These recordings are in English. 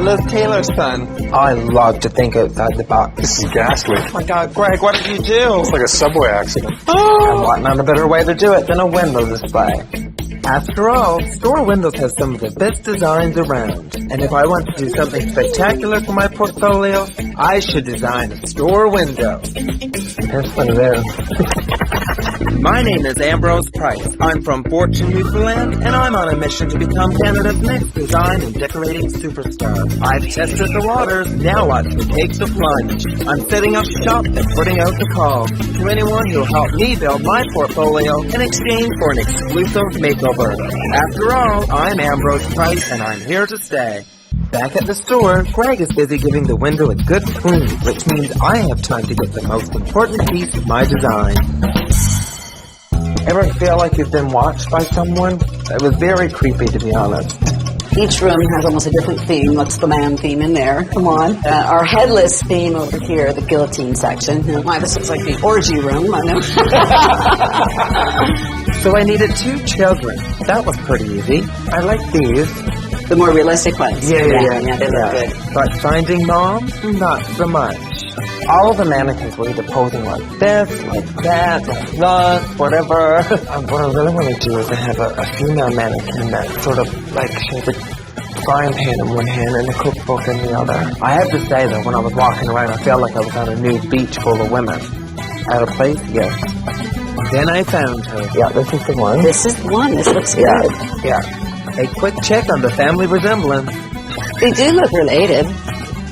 Liz Taylor's son. I love to think outside the box. This is ghastly. Oh my God, Greg, what did you do? It's like a subway accident. And what not a better way to do it than a window display? After all, store windows have some of the best designs around. And if I want to do something spectacular for my portfolio, I should design a store window. Here's one of those. My name is AmbrosePrice. I'm from Fortune, Newfoundland, and I'm on a mission to become Canada's next design and decorating superstar. I've tested the waters, now watch me take the plunge. I'm setting up shop and putting out the call to anyone who'll help me build my portfolio in exchange for an exclusive makeover. After all, I'm AmbrosePrice, and I'm here to stay. Back at the store, Greg is busy giving the window a good clean, which means I have time to get the most important piece of my design. Ever feel like you've been watched by someone? It was very creepy, to be honest. Each room has almost a different theme. What's the man theme in there? Come on. Our headless theme over here, the guillotine section. Why, this looks like the orgy room. I know. So I needed 2 children. That was pretty easy. I like these. The more realistic ones. Yeah, they look good. But finding mom, not so much. All of the mannequins were either posing like this, like that, like this, whatever. What I really want to do is to have a female mannequin that sort of like has a frying pan in one hand and a cookbook in the other. I have to say though, when I was walking around, I felt like I was on a nude beach full of women. Out of place? Yes. Then I found her. Yeah, this is the one. This is the one. This looks good. Yeah. A quick check on the family resemblance. They do look related.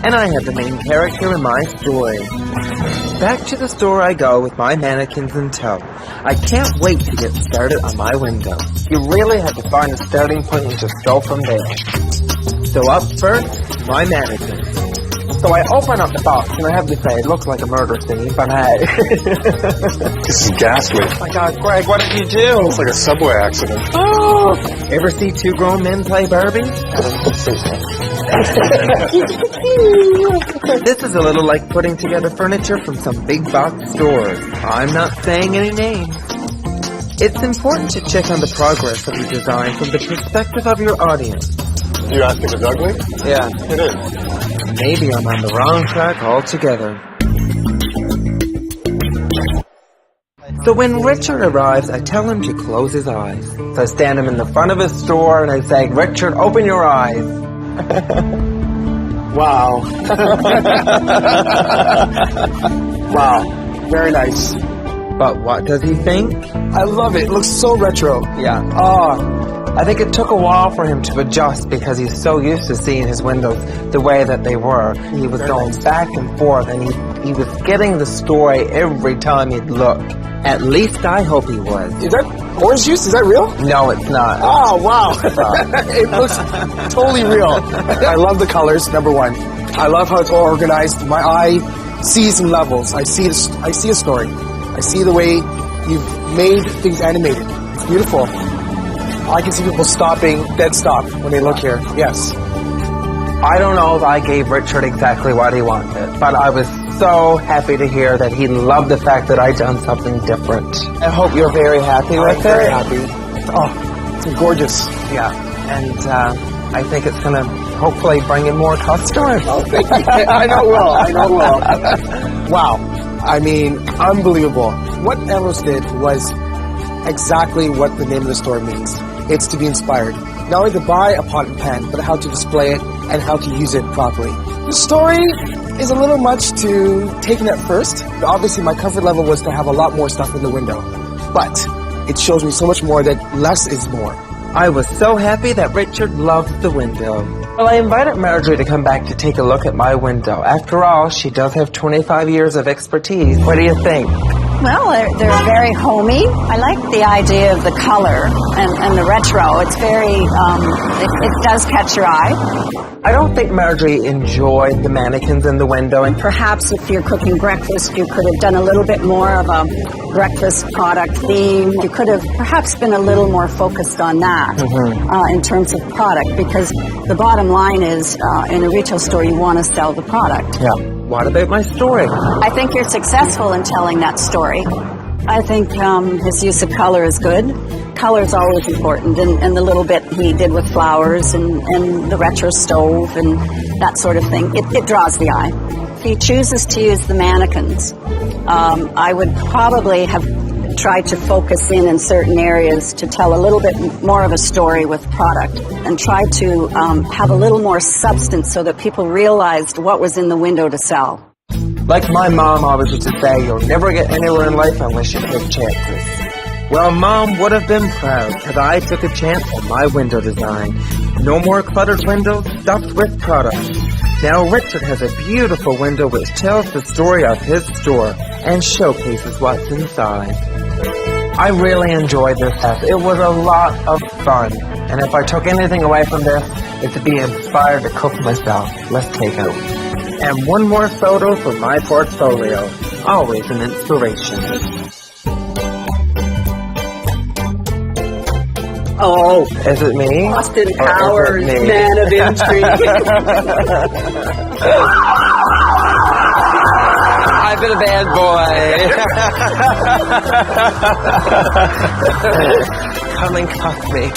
And I have the main character in my story. Back to the store I go with my mannequins in tow. I can't wait to get started on my window. You really have to find a starting point and just go from there. So up first, my mannequins. So I open up the box, and I have to say, it looks like a murder scene, but hey. This is ghastly. Oh my God, Greg, what did you do? It's like a subway accident. Oh! Ever see 2 grown men play Barbie? This is a little like putting together furniture from some big box stores. I'm not saying any names. It's important to check on the progress of your design from the perspective of your audience. Do you ask if it's ugly? Yeah. It is. Maybe I'm on the wrong track altogether. So when Richard arrives, I tell him to close his eyes. So I stand him in the front of his store and I say, Richard, open your eyes. Wow. Wow. Very nice. But what does he think? I love it. It looks so retro. Yeah. I think it took a while for him to adjust because he's so used to seeing his windows the way that they were. He was going back and forth, and he was getting the story every time he'd look. At least I hope he was. Is that orange juice? Is that real? No, it's not. Oh, wow. It looks totally real. I love the colors, number one. I love how it's all organized. My eye sees some levels. I see a story. I see the way you've made things animated. It's beautiful. I can see people stopping, dead stop, when they look here. Yes. I don't know if I gave Richard exactly what he wanted, but I was so happy to hear that he loved the fact that I'd done something different. I hope you're very happy with it. I'm very happy. Oh, it's gorgeous. Yeah, and I think it's going to hopefully bring in more customers. Oh, thank you. I know it will. I know it will. Wow. I mean, unbelievable. What Ambrose did was exactly what the name of the store means. It's to be inspired. Not only to buy a pot and pan, but how to display it and how to use it properly. The story is a little much to take in at first. Obviously, my comfort level was to have a lot more stuff in the window. But it shows me so much more that less is more. I was so happy that Richard loved the window. Well, I invited Marjorie to come back to take a look at my window. After all, she does have 25 years of expertise. What do you think? Well, they're very homey. I like the idea of the color and the retro. It's very, it does catch your eye. I don't think Marjorie enjoyed the mannequins in the window. And perhaps if you're cooking breakfast, you could have done a little bit more of a breakfast product theme. You could have perhaps been a little more focused on that in terms of product, because the bottom line is in a retail store, you want to sell the product. Yeah. What about my story? I think you're successful in telling that story. I think his use of color is good. Color is always important, and the little bit he did with flowers and the retro stove and that sort of thing, it draws the eye. If he chooses to use the mannequins, I would probably have tried to focus in certain areas to tell a little bit more of a story with product and try to have a little more substance so that people realized what was in the window to sell. Like my mom always used to say, you'll never get anywhere in life unless you take chances. Well, Mom would have been proud because I took a chance on my window design. No more cluttered windows stuffed with products. Now Richard has a beautiful window which tells the story of his store and showcases what's inside. I really enjoyed this test. It was a lot of fun. And if I took anything away from this, it's to be inspired to cook myself. Let's take out. And one more photo for my portfolio. Always an inspiration. Oh, Is it me? Austin Or is it Powers, me? man of intrigue. I've been a bad boy. Come and cuff me.